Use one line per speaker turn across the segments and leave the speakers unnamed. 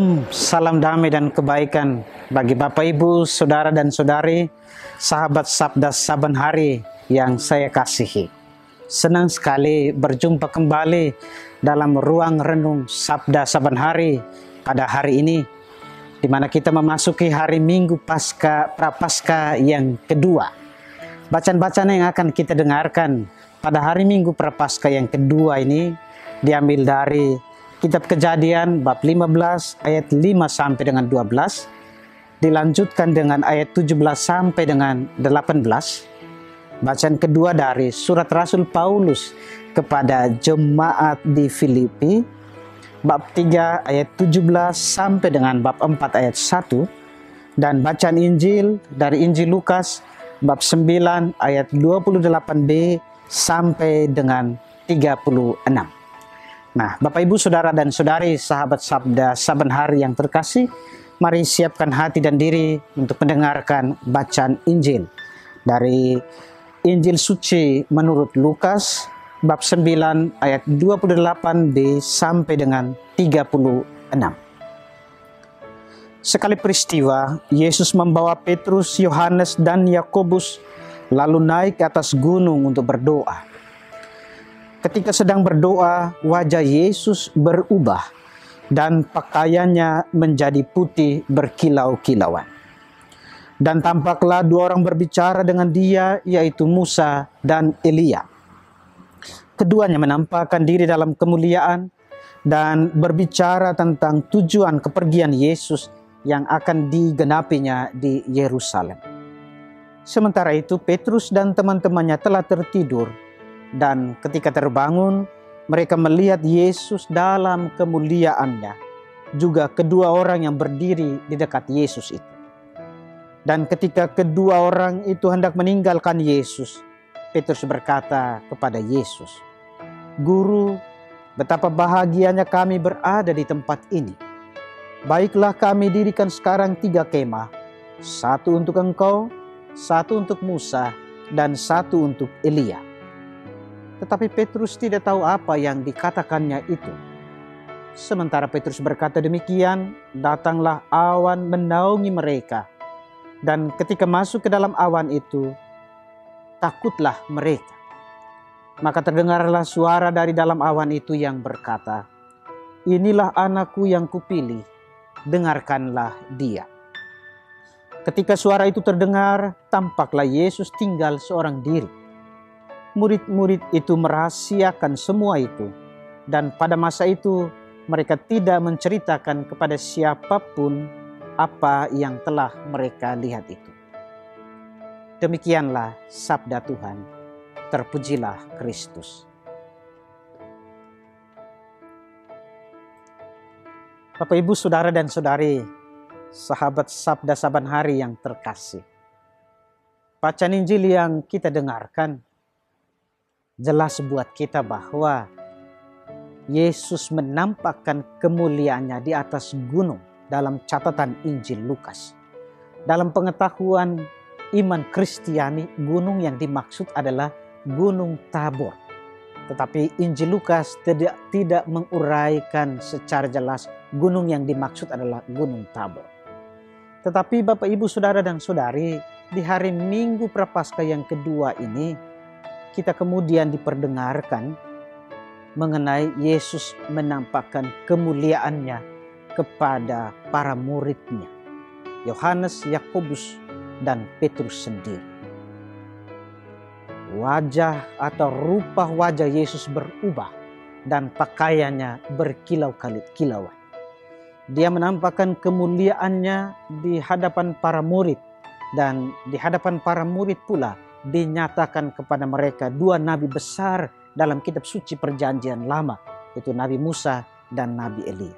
Shalom, salam damai dan kebaikan bagi Bapak Ibu, Saudara dan Saudari, sahabat Sabda Saban Hari yang saya kasihi. Senang sekali berjumpa kembali dalam ruang renung Sabda Saban Hari pada hari ini, di mana kita memasuki hari Minggu Prapaskah yang kedua. Bacaan-bacaan yang akan kita dengarkan pada hari Minggu Prapaskah yang kedua ini diambil dari Kitab Kejadian bab 15 ayat 5 sampai dengan 12, dilanjutkan dengan ayat 17 sampai dengan 18. Bacaan kedua dari surat Rasul Paulus kepada jemaat di Filipi, bab 3 ayat 17 sampai dengan bab 4 ayat 1, dan bacaan Injil dari Injil Lukas bab 9 ayat 28b sampai dengan 36. Nah, Bapak Ibu, Saudara dan Saudari, sahabat Sabda Saban Hari yang terkasih, mari siapkan hati dan diri untuk mendengarkan bacaan Injil dari Injil Suci menurut Lukas bab 9 ayat 28b sampai dengan 36. Sekali peristiwa, Yesus membawa Petrus, Yohanes, dan Yakobus lalu naik ke atas gunung untuk berdoa. Ketika sedang berdoa, wajah Yesus berubah dan pakaiannya menjadi putih berkilau-kilauan. Dan tampaklah dua orang berbicara dengan dia, yaitu Musa dan Elia. Keduanya menampakkan diri dalam kemuliaan dan berbicara tentang tujuan kepergian Yesus yang akan digenapinya di Yerusalem. Sementara itu Petrus dan teman-temannya telah tertidur, dan ketika terbangun mereka melihat Yesus dalam kemuliaannya, juga kedua orang yang berdiri di dekat Yesus itu. Dan ketika kedua orang itu hendak meninggalkan Yesus, Petrus berkata kepada Yesus, "Guru, betapa bahagianya kami berada di tempat ini. Baiklah kami dirikan sekarang 3 kemah, satu untuk engkau, satu untuk Musa, dan satu untuk Elia." Tetapi Petrus tidak tahu apa yang dikatakannya itu. Sementara Petrus berkata demikian, datanglah awan menaungi mereka. Dan ketika masuk ke dalam awan itu, takutlah mereka. Maka terdengarlah suara dari dalam awan itu yang berkata, "Inilah anakku yang kupilih, dengarkanlah dia." Ketika suara itu terdengar, tampaklah Yesus tinggal seorang diri. Murid-murid itu merahasiakan semua itu, dan pada masa itu mereka tidak menceritakan kepada siapapun apa yang telah mereka lihat itu. Demikianlah sabda Tuhan. Terpujilah Kristus. Bapak, Ibu, Saudara dan Saudari, sahabat Sabda Saban Hari yang terkasih, bacaan Injil yang kita dengarkan jelas buat kita bahwa Yesus menampakkan kemuliaannya di atas gunung dalam catatan Injil Lukas. Dalam pengetahuan iman Kristiani, gunung yang dimaksud adalah Gunung Tabor. Tetapi Injil Lukas tidak menguraikan secara jelas gunung yang dimaksud adalah Gunung Tabor. Tetapi Bapak, Ibu, Saudara dan Saudari, di hari Minggu Prapaskah yang kedua ini, kita kemudian diperdengarkan mengenai Yesus menampakkan kemuliaannya kepada para muridnya, Yohanes, Yakobus, dan Petrus sendiri. Wajah atau rupa wajah Yesus berubah dan pakaiannya berkilau-kilauan. Dia menampakkan kemuliaannya di hadapan para murid, dan di hadapan para murid pula dinyatakan kepada mereka 2 nabi besar dalam kitab suci perjanjian lama, yaitu Nabi Musa dan Nabi Elia.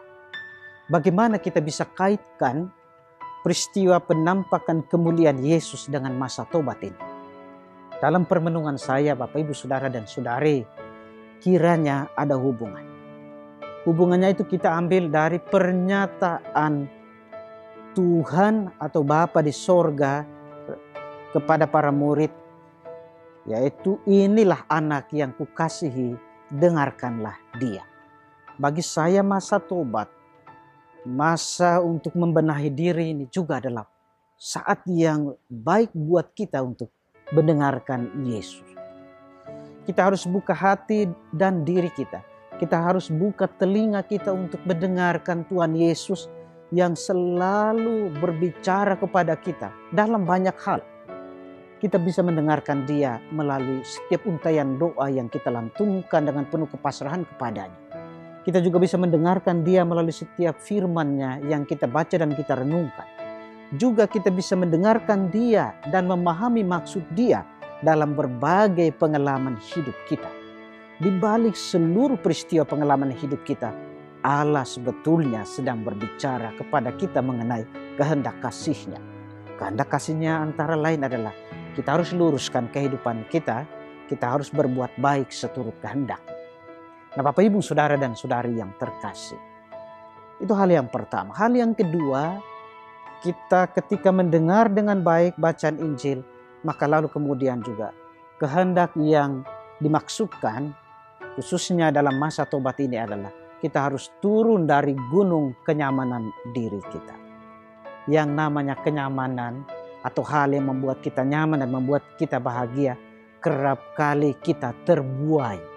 Bagaimana kita bisa kaitkan peristiwa penampakan kemuliaan Yesus dengan masa tobat ini? Dalam permenungan saya, Bapak, Ibu, Saudara dan Saudari, kiranya ada hubungan. Hubungannya itu kita ambil dari pernyataan Tuhan atau Bapa di sorga kepada para murid, yaitu, "Inilah anak yang kukasihi, dengarkanlah dia." Bagi saya masa tobat masa untuk membenahi diri ini juga adalah saat yang baik buat kita untuk mendengarkan Yesus. Kita harus buka hati dan diri kita. Kita harus buka telinga kita untuk mendengarkan Tuhan Yesus yang selalu berbicara kepada kita dalam banyak hal. Kita bisa mendengarkan Dia melalui setiap untaian doa yang kita lantunkan dengan penuh kepasrahan kepadanya. Kita juga bisa mendengarkan Dia melalui setiap firman-Nya yang kita baca dan kita renungkan. Juga kita bisa mendengarkan Dia dan memahami maksud Dia dalam berbagai pengalaman hidup kita. Di balik seluruh peristiwa pengalaman hidup kita, Allah sebetulnya sedang berbicara kepada kita mengenai kehendak kasih-Nya. Kehendak kasih-Nya antara lain adalah kita harus luruskan kehidupan kita, kita harus berbuat baik seturut kehendak. Nah, Bapak Ibu, Saudara dan Saudari yang terkasih, itu hal yang pertama. Hal yang kedua, kita ketika mendengar dengan baik bacaan Injil, maka lalu kemudian juga kehendak yang dimaksudkan khususnya dalam masa tobat ini adalah kita harus turun dari gunung kenyamanan diri kita. Yang namanya kenyamanan atau hal yang membuat kita nyaman dan membuat kita bahagia, kerap kali kita terbuai.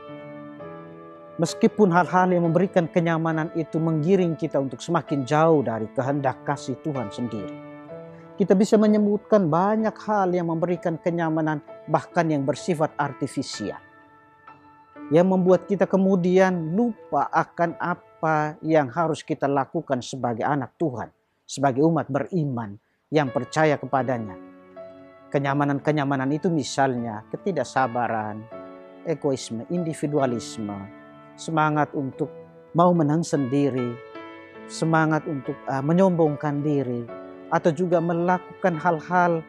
Meskipun hal-hal yang memberikan kenyamanan itu menggiring kita untuk semakin jauh dari kehendak kasih Tuhan sendiri. Kita bisa menyebutkan banyak hal yang memberikan kenyamanan, bahkan yang bersifat artifisial. Yang membuat kita kemudian lupa akan apa yang harus kita lakukan sebagai anak Tuhan, sebagai umat beriman yang percaya kepadanya. Kenyamanan-kenyamanan itu misalnya ketidaksabaran, egoisme, individualisme, semangat untuk mau menang sendiri, semangat untuk menyombongkan diri, atau juga melakukan hal-hal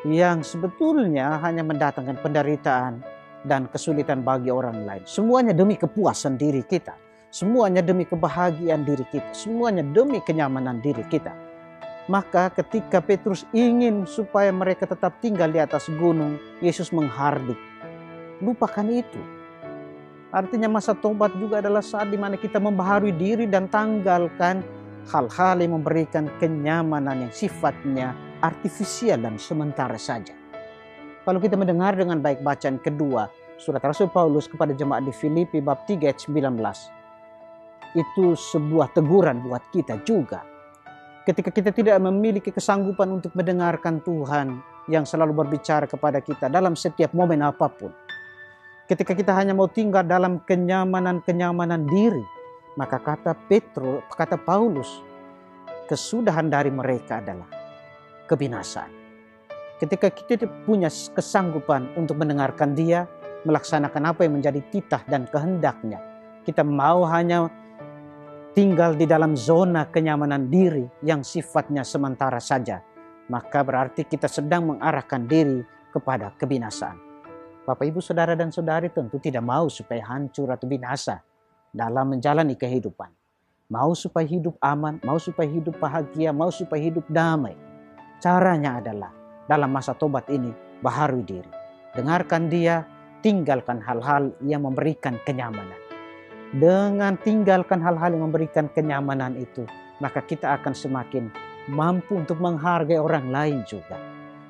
yang sebetulnya hanya mendatangkan penderitaan dan kesulitan bagi orang lain. Semuanya demi kepuasan diri kita, semuanya demi kebahagiaan diri kita, semuanya demi kenyamanan diri kita. Maka ketika Petrus ingin supaya mereka tetap tinggal di atas gunung, Yesus menghardik. Lupakan itu. Artinya masa tobat juga adalah saat di mana kita membaharui diri dan tanggalkan hal-hal yang memberikan kenyamanan yang sifatnya artifisial dan sementara saja. Kalau kita mendengar dengan baik bacaan kedua, surat Rasul Paulus kepada jemaat di Filipi bab 3 ayat 19. Itu sebuah teguran buat kita juga. Ketika kita tidak memiliki kesanggupan untuk mendengarkan Tuhan yang selalu berbicara kepada kita dalam setiap momen apapun. Ketika kita hanya mau tinggal dalam kenyamanan-kenyamanan diri, maka kata Paulus, kesudahan dari mereka adalah kebinasaan. Ketika kita tidak punya kesanggupan untuk mendengarkan Dia, melaksanakan apa yang menjadi titah dan kehendaknya, kita mau hanya tinggal di dalam zona kenyamanan diri yang sifatnya sementara saja, maka berarti kita sedang mengarahkan diri kepada kebinasaan. Bapak, Ibu, Saudara dan Saudari tentu tidak mau supaya hancur atau binasa dalam menjalani kehidupan. Mau supaya hidup aman, mau supaya hidup bahagia, mau supaya hidup damai. Caranya adalah dalam masa tobat ini, baharui diri. Dengarkan Dia, tinggalkan hal-hal yang memberikan kenyamanan. Dengan tinggalkan hal-hal yang memberikan kenyamanan itu, maka kita akan semakin mampu untuk menghargai orang lain juga.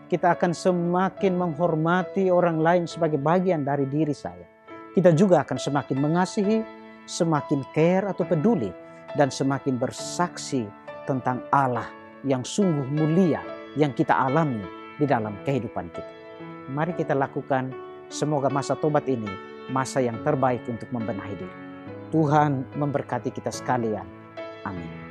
Kita akan semakin menghormati orang lain sebagai bagian dari diri saya. Kita juga akan semakin mengasihi, semakin care atau peduli, dan semakin bersaksi tentang Allah yang sungguh mulia yang kita alami di dalam kehidupan kita. Mari kita lakukan, semoga masa tobat ini masa yang terbaik untuk membenahi diri. Tuhan memberkati kita sekalian. Amin.